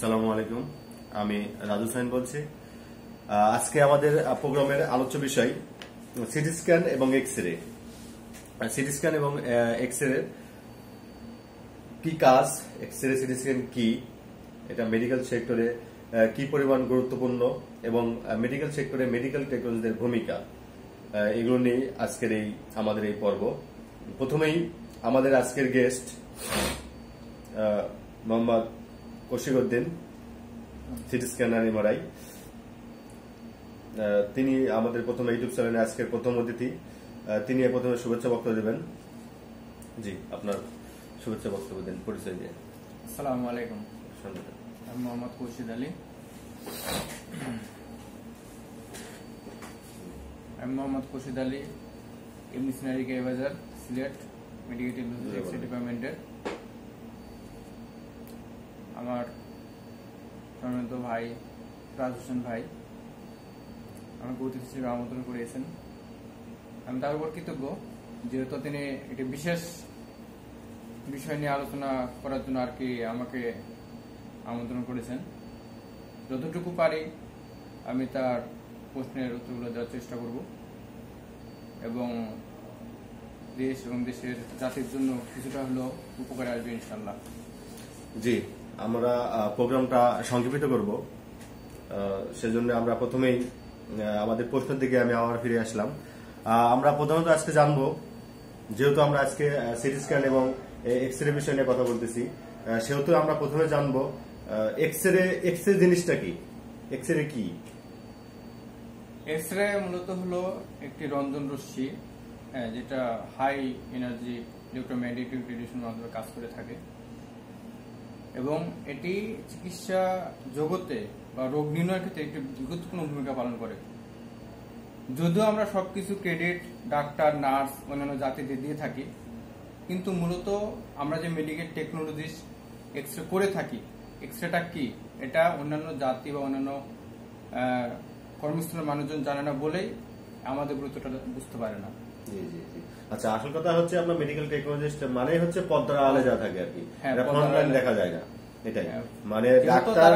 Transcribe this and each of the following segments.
আসসালামু আলাইকুম। আমি রাজু সাইন বলছি। আজকে আমাদের প্রোগ্রামের আলোচ্য বিষয় সিটি স্ক্যান এবং এক্স-রে। সিটি স্ক্যান এবং এক্স-রে কি কাজ, এক্স-রে সিটি স্ক্যান কি, এটা মেডিকেল সেক্টরে কি পরিমাণ গুরুত্বপূর্ণ এবং মেডিকেল সেক্টরে মেডিকেল টেকনোলজিদের ভূমিকা, এগুলো নিয়ে আজকের আমাদের এই পর্ব। প্রথমেই আমাদের আজকের guest Mohammad Kashiruddin, CT scanner MRI. তিনি আমাদের প্রথম ইউটিউব চ্যানেলে আজকের প্রথম অতিথি। তিনি প্রথমে শুভেচ্ছা বক্তব্য দেবেন। জি, আপনার শুভেচ্ছা বক্তব্য দেন, পরিচয় দিয়ে। আসসালামু আলাইকুম। আমি মোহাম্মদ খুরশিদ আলী। এমনি সিনারি কে বাজার, সিলেট মেডিকেল ডিপার্টমেন্টের। আমার সম্মানিত ভাই রাজ হোসেন ভাই আমাকে অতিথি হিসেবে আমন্ত্রণ করিয়েছেন। আমি তার উপর কৃতজ্ঞ, যেহেতু তিনি একটি বিশেষ বিষয় নিয়ে আলোচনা করার জন্য আর কি আমাকে আমন্ত্রণ করেছেন। যতটুকু পারি আমি তার প্রশ্নের উত্তরগুলো দেওয়ার চেষ্টা করব এবং দেশ এবং দেশের জাতির জন্য কিছুটা হলেও উপকারে আসবে ইনশাল্লাহ। জি, আমরা প্রোগ্রামটা সংক্ষেপিত করব, সেজন্য আমরা প্রথমেই আমাদের প্রশ্নের দিকে আমি আবার ফিরে আসলাম। আমরা প্রধানত আজকে জানবো, যেহেতু আমরা আজকে সিটি স্ক্যান এবং এক্স-রে বিষয় নিয়ে কথা বলতেছি, সেহেতু আমরা প্রথমে জানবো এক্স-রে জিনিসটা কি, এক্স-রে কি? এক্স-রে মূলত হলো একটি রঞ্জন রশ্মি, যেটা হাই এনার্জি ইলেকট্রোম্যাগনেটিক রেডিয়েশনের মাধ্যমে কাজ করে থাকে এবং এটি চিকিৎসা জগতে বা রোগ নির্ণয়ের ক্ষেত্রে একটি গুরুত্বপূর্ণ ভূমিকা পালন করে। যদিও আমরা সবকিছু ক্রেডিট ডাক্তার, নার্স, অন্যান্য জাতিদের দিয়ে থাকি, কিন্তু মূলত আমরা যে মেডিকেল টেকনোলজিস এক্স-রে করে থাকি, এক্স-রেটা কি এটা অন্যান্য জাতি বা অন্যান্য কর্মস্থলের মানুষজন জানে না বলেই আমাদের গুরুত্বটা বুঝতে পারে না। আচ্ছা, আসল কথা হচ্ছে আমরা মেডিকেল টেকনোলজিস্ট মানে হচ্ছে পর্দার আড়ালে যা থাকে আর কি, দেখা যায় না, এটাই। মানে ডাক্তার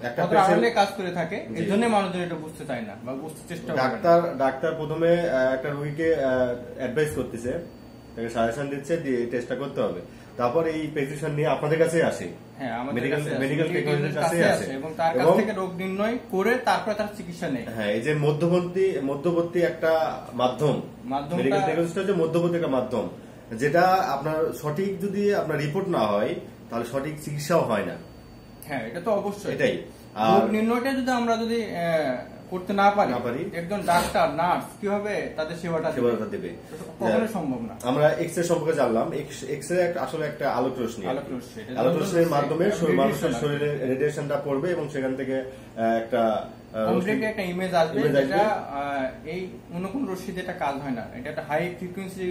একটা পেশেন্ট কাজ করে থাকে, এই জন্য মানুষজন এটা বুঝতে চায় না বা বুঝতে চেষ্টা করে। ডাক্তার প্রথমে একটা রোগীকে অ্যাডভাইস করতেছে, তাকে সাজেশন দিচ্ছে, দিয়ে টেস্টটা করতে হবে, তারপর এই প্রেসক্রিপশন নিয়ে আপনাদের কাছে আসে, মেডিকেল টেকনোলজির কাছে আসে এবং তার কাছ থেকে রোগ নির্ণয় করে তারপরে তার চিকিৎসা নেয়। হ্যাঁ, এই যে মধ্যবর্তী একটা মাধ্যম, মেডিকেল টেকনোলজিটা হচ্ছে মধ্যবর্তী একটা মাধ্যম, যেটা আপনার সঠিক যদি আপনার রিপোর্ট না হয় তাহলে সঠিক চিকিৎসাও হয় না। হ্যাঁ, এটা তো অবশ্যই, এটাই। রোগ নির্ণয়টা যদি করতে না পারি, একজন ডাক্তার, নার্স কিভাবে তাদের সেবাটা দেবে, কখনো সম্ভব না। আমরা এক্স-রে সম্পর্কে জানলাম। এক্স-রে আসলে একটা আলোক রশ্মি, আলোক রশ্মির মাধ্যমে মানুষের শরীরে রেডিয়েশনটা পড়বে এবং সেখান থেকে একটা ইমেজ আসবে, যেটা এই অন্য কোন রশ্মিতে এটা কাজ হয় না। এটা একটা হাই ফ্রিকোয়েন্সি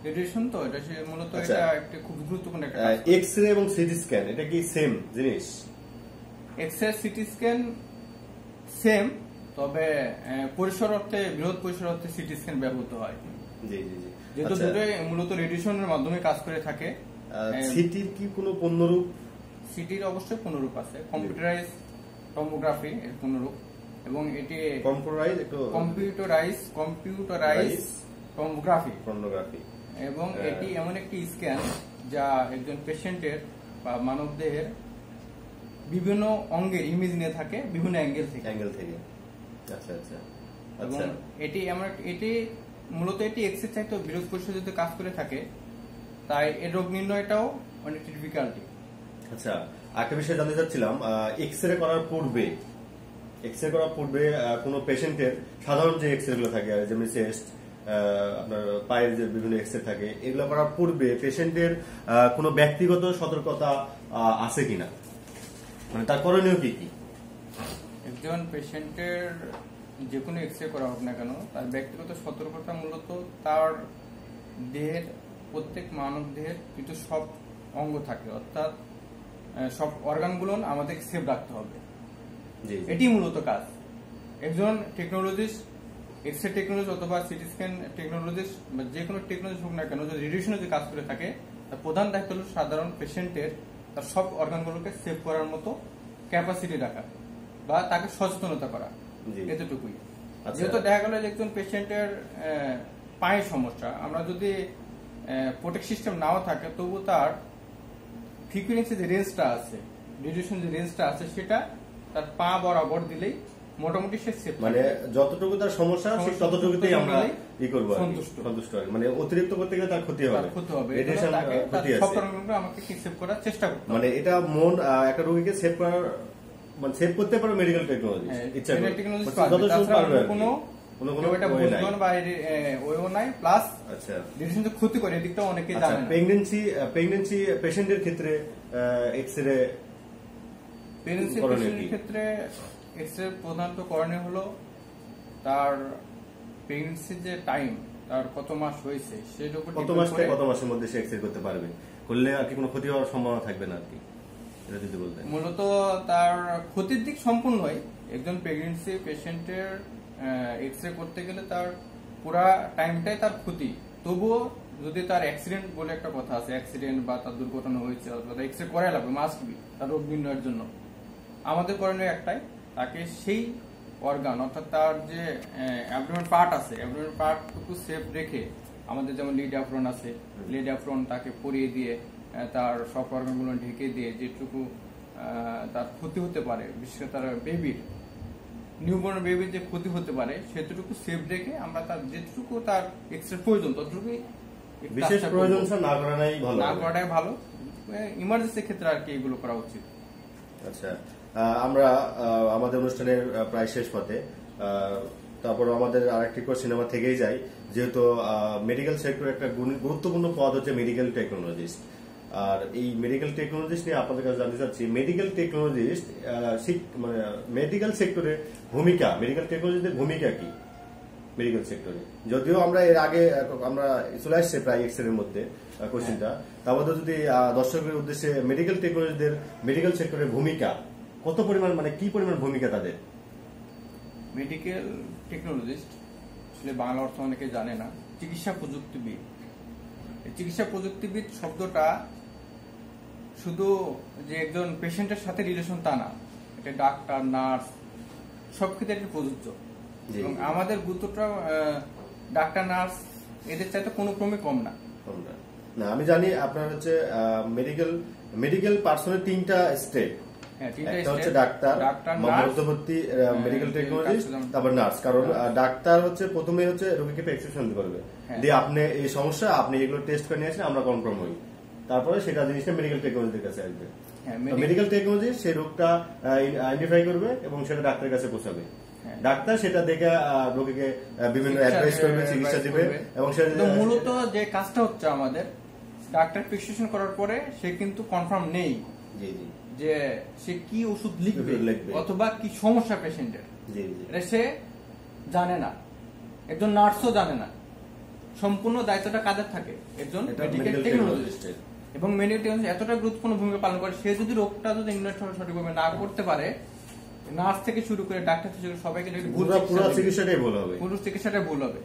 রেডিয়েশন, তো এটা মূলত এটা একটা খুব গুরুত্বপূর্ণ একটা। এক্স-রে এবং সিটি স্ক্যান এটা কি সেম জিনিস? এক্স-রে সিটি স্ক্যান সেম, তবে পরিসর অর্থে, বৃহৎ পরিসর অর্থে সিটি স্ক্যান ব্যবহৃত হয়। জি জি জি, যেহেতু দুটোই মূলত রেডিয়েশনের মাধ্যমে কাজ করে থাকে। সিটির কি কোনো পূর্ণরূপ? সিটির অবশ্যই পূর্ণরূপ আছে, কম্পিউটারাইজ টমোগ্রাফি এর পূর্ণরূপ, এবং এটি কম্পিউটারাইজ টমোগ্রাফি, এবং এটি এমন একটি স্ক্যান যা একজন পেশেন্টের বা মানবদেহের বিভিন্ন অঙ্গের ইমেজ নিয়ে থাকে বিভিন্ন অ্যাঙ্গেল থেকে। আচ্ছা আচ্ছা, এবং এটি মূলত এক্স-রে চাইতে বৃহৎ পরিসরে যদি কাজ করে থাকে, তাই এর রোগ নির্ণয়টাও অনেক ডিফিকাল্টি। আচ্ছা, একটা বিষয় জানতে চাচ্ছিলাম, এক্স-রে করার পূর্বে কোনো পেশেন্টের সাধারণ যে এক্স-রে গুলো থাকে, যেমন চেস্ট, আপনার পায়ের যে বিভিন্ন এক্স-রে থাকে, এগুলো করার পূর্বে পেশেন্টের কোনো ব্যক্তিগত সতর্কতা আছে কিনা, মানে তার করণীয় কি কি? একজন পেশেন্টের যে কোনো এক্স-রে করা হোক না কেন, তার ব্যক্তিগত সতর্কতা মূলত তার দেহের, প্রত্যেক মানব দেহের কিন্তু সব অঙ্গ থাকে, অর্থাৎ সব অর্গানগুলো আমাদের সেভ রাখতে হবে। এটি মূলত কাজ। একজন টেকনোলজিস্ট, এক্স-রে টেকনোলজি অথবা সিটি স্ক্যান টেকনোলজিস্ট বা যে কোনো টেকনোলজি হোক না কেন, যদি রেডিয়েশনে যে কাজ করে থাকে, তার প্রধান দায়িত্ব হল সাধারণ পেশেন্টের তার সব অর্গানগুলোকে সেভ করার মতো ক্যাপাসিটি রাখা বা তাকে সচেতনতা করা, জি। এতটুকুই। আচ্ছা। যেহেতু দেখা গেল একজন পেশেন্টের পায়ের সমস্যা, আমরা যদি প্রোটেক্ট সিস্টেম নাও থাকে তবু তার ফ্রিকোয়েন্সি যে রেঞ্জটা আছে, রেডিয়েশন যে রেঞ্জটা আছে, সেটা তার পা বরাবর দিলেই মোটামুটি সে সেফ। মানে যতটুকু তার সমস্যা ঠিক ততটুকুতেই আমরা ই করবো আর কি, সন্তুষ্ট। সন্তুষ্ট আর কি। মানে অতিরিক্ত করতে গেলে তার ক্ষতি হবে, ক্ষতি হবে, রেডিয়েশন ক্ষতি আছে। আমাকে সেভ করার চেষ্টা করতে হবে। মানে এটা মন একটা রোগীকে সেভ করার, মানে সেভ করতে পারে মেডিকেল টেকনোলজি, ইচ্ছা করে যতটুকু পারবে আর কি। কোনো এটা ওয়ে নাই। বুঝবেন বা ওয়েও নাই, প্লাস আচ্ছা, রেডিয়েশন যে ক্ষতি করে এদিকটা অনেকে জানে না। প্রেগন্যান্সি পেশেন্টের ক্ষেত্রে এক্সরে প্রেগন্যান্সি করণীয় কি? পেশেন্টের ক্ষেত্রে এক্সরে প্রধানত করণীয় হলো তার প্রেগন্যান্সির যে টাইম, তার কত মাস হয়েছে সেটার উপর কত মাস থেকে কত মাসের মধ্যে সে এক্সরে করতে পারবে, করলে আর কি কোনো ক্ষতি হওয়ার সম্ভাবনা থাকবে না আর কি, এটা যদি বলতেন। মূলত তার ক্ষতির দিক সম্পূর্ণই একজন প্রেগন্যান্সি পেশেন্টের এক্সরে করতে গেলে তার পুরা টাইমটাই তার ক্ষতি। তবুও যদি তার অ্যাক্সিডেন্ট বলে একটা কথা আছে, অ্যাক্সিডেন্ট বা তার দুর্ঘটনা হয়েছে অথবা এক্সরে করাই লাগবে, মাস্ট বি, তার রোগ নির্ণয়ের জন্য। আমাদের করণীয় একটাই, তাকে সেই অর্গান অর্থাৎ তার যে অ্যাবডোমেন পার্ট আছে, অ্যাবডোমেন পার্টটুকু সেফ রেখে, আমাদের যেমন লিড অ্যাপ্রন আছে, লিড অ্যাপ্রন তাকে পরিয়ে দিয়ে তার সব অর্গানগুলো ঢেকে দিয়ে যেটুকু তার ক্ষতি হতে পারে, বিশেষ করে তার বেবির, নিউবর্ন বেবির যে ক্ষতি হতে পারে সেটুকু সেফ রেখে আমরা তার যেটুকু তার এক্সরে প্রয়োজন ততটুকুই, বিশেষ প্রয়োজন না করাটাই ভালো, না করাটাই ভালো। ইমার্জেন্সি ক্ষেত্রে আর কি এগুলো করা উচিত। আচ্ছা, আমরা আমাদের অনুষ্ঠানের প্রায় শেষ পথে, তারপর আমাদের আরেকটি সিনেমা থেকেই যাই, যেহেতু মেডিকেল সেক্টর একটা গুরুত্বপূর্ণ পদ হচ্ছে মেডিকেল টেকনোলজিস্ট। আর এই মেডিকেল টেকনোলজিস্ট নিয়ে আপনাদের কাছে জানতে চাচ্ছি, মেডিকেল টেকনোলজিস্ট মানে মেডিকেল সেক্টরে ভূমিকা, মেডিকেল টেকনোলজিস্টের ভূমিকা কি মেডিকেল সেক্টরে? যদিও আমরা এর আগে আমরা চলে আসছে প্রায় এক্সের মধ্যে কোশ্চেনটা, তার মধ্যে যদি দর্শকের উদ্দেশ্যে মেডিকেল টেকনোলজিদের মেডিকেল সেক্টরের ভূমিকা কত পরিমাণ, মানে কি পরিমাণ ভূমিকা তাদের? মেডিকেল টেকনোলজিস্ট আসলে বাংলা অর্থ অনেকে জানে না, চিকিৎসা প্রযুক্তিবিদ। চিকিৎসা প্রযুক্তিবিদ শব্দটা শুধু যে একজন পেশেন্টের সাথে রিলেশন তা না, এটা ডাক্তার, নার্স সব ক্ষেত্রে এটা প্রযোজ্য। এবং আমাদের গুরুত্বটা ডাক্তার, নার্স এদের চাইতে কোনো ক্রমে কম না। না, আমি জানি আপনার হচ্ছে মেডিকেল পার্সনের তিনটা স্টেপ, একটা হচ্ছে ডাক্তার, মধ্যবর্তী মেডিকেল টেকনোলজিস্ট, তারপর নার্স। কারণ ডাক্তার হচ্ছে প্রথমে হচ্ছে রোগীকে প্রেসক্রিপশন দিতে পারবে, দিয়ে আপনি এই সমস্যা, আপনি এগুলো টেস্ট করে নিয়ে আসেন, আমরা কনফার্ম হই, তারপরে সেটা জিনিসটা মেডিকেল টেকনোলজির কাছে আসবে। মেডিকেল টেকনোলজি সেই রোগটা আইডেন্টিফাই করবে এবং সেটা ডাক্তারের কাছে পৌঁছাবে। ডাক্তার সেটা দেখে রোগীকে বিভিন্ন অ্যাডভাইস করবে, চিকিৎসা দিবে। এবং সেটা মূলত যে কাজটা হচ্ছে আমাদের, ডাক্তার প্রেসক্রিপশন করার পরে সে কিন্তু কনফার্ম নেই যে সে কি ওষুধ লিখবে অথবা কি সমস্যা পেশেন্টের, এটা সে জানে না, একজন নার্সও জানে না। সম্পূর্ণ দায়িত্বটা কাদের থাকে? একজন মেডিকেল টেকনোলজিস্টের। এবং মেডিকেল টেকনোলজি এতটা গুরুত্বপূর্ণ ভূমিকা পালন করে, সে যদি রোগটা যদি নির্ণয় সঠিকভাবে না করতে পারে, নার্স থেকে শুরু করে ডাক্তার থেকে শুরু সবাইকে পুরো চিকিৎসাটাই ভুল হবে।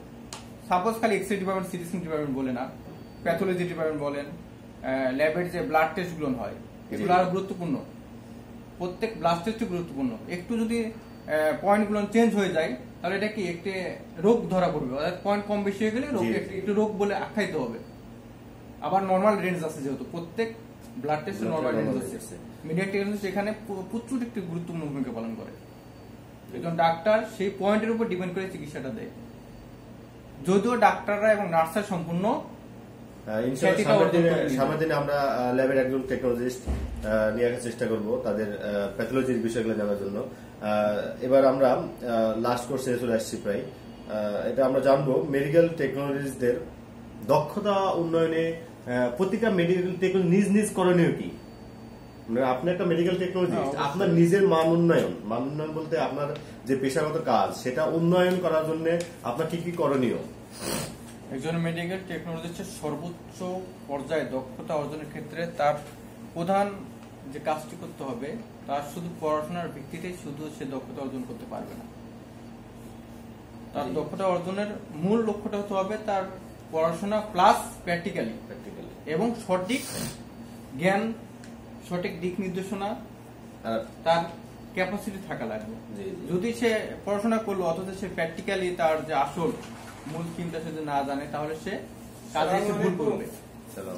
সাপোজ খালি x-ray department, CT scan department বলে না, প্যাথোলজি ডিপার্টমেন্ট বলেন, ল্যাবের যে ব্লাড টেস্ট গুলো হয় এগুলো আরো গুরুত্বপূর্ণ। প্রত্যেক ব্লাড টেস্ট গুরুত্বপূর্ণ। একটু যদি পয়েন্ট গুলো চেঞ্জ হয়ে যায় তাহলে এটা কি একটি রোগ ধরা পড়বে, অর্থাৎ পয়েন্ট কম বেশি হয়ে গেলে রোগ একটু রোগ বলে আখ্যায়িত হবে। আবার নর্মাল রেঞ্জ আছে, যেহেতু প্রত্যেক ব্লাড টেস্টে নর্মাল রেঞ্জ আছে। মেডিকেল টেকনোলজি এখানে প্রচুর একটি গুরুত্বপূর্ণ ভূমিকা পালন করে। একজন ডাক্তার সেই পয়েন্টের উপর ডিপেন্ড করে চিকিৎসাটা দেয়। যদিও ডাক্তাররা এবং নার্সরা সম্পূর্ণ সামনের দিনে আমরা ল্যাবের একজন টেকনোলজিস্ট নিয়ে আসার চেষ্টা করব তাদের প্যাথোলজির বিষয়গুলো জানার জন্য। এবার আমরা লাস্ট কোর্সে চলে আসছি প্রায়। এটা আমরা জানবো মেডিকেল টেকনোলজিস্টদের দক্ষতা উন্নয়নে প্রতিটা মেডিকেল টেকনোলজি নিজ নিজ করণীয় কি? আপনি একটা মেডিকেল টেকনোলজিস্ট, আপনার নিজের মান উন্নয়ন বলতে আপনার যে পেশাগত কাজ সেটা উন্নয়ন করার জন্য আপনার কি কি করণীয়? একজন মেডিকেল টেকনোলজিস্টের সর্বোচ্চ পর্যায়ে দক্ষতা অর্জনের ক্ষেত্রে তার প্রধান যে কাজটি করতে হবে, তার শুধু পড়াশোনার ভিত্তিতেই শুধু সে দক্ষতা অর্জন করতে পারবে না। তার দক্ষতা অর্জনের মূল লক্ষ্যটা হতে হবে তার পড়াশোনা প্লাস প্র্যাকটিক্যালি এবং সঠিক জ্ঞান, সঠিক দিক নির্দেশনা আর তার ক্যাপাসিটি থাকা লাগবে। জি, জি। যদি সে পড়াশোনা করলো অথচ সে প্র্যাকটিক্যালি তার যে আসল মূল থিমটা যদি না জানে, তাহলে সে কাজে এসে ভুল করবে। সালাম।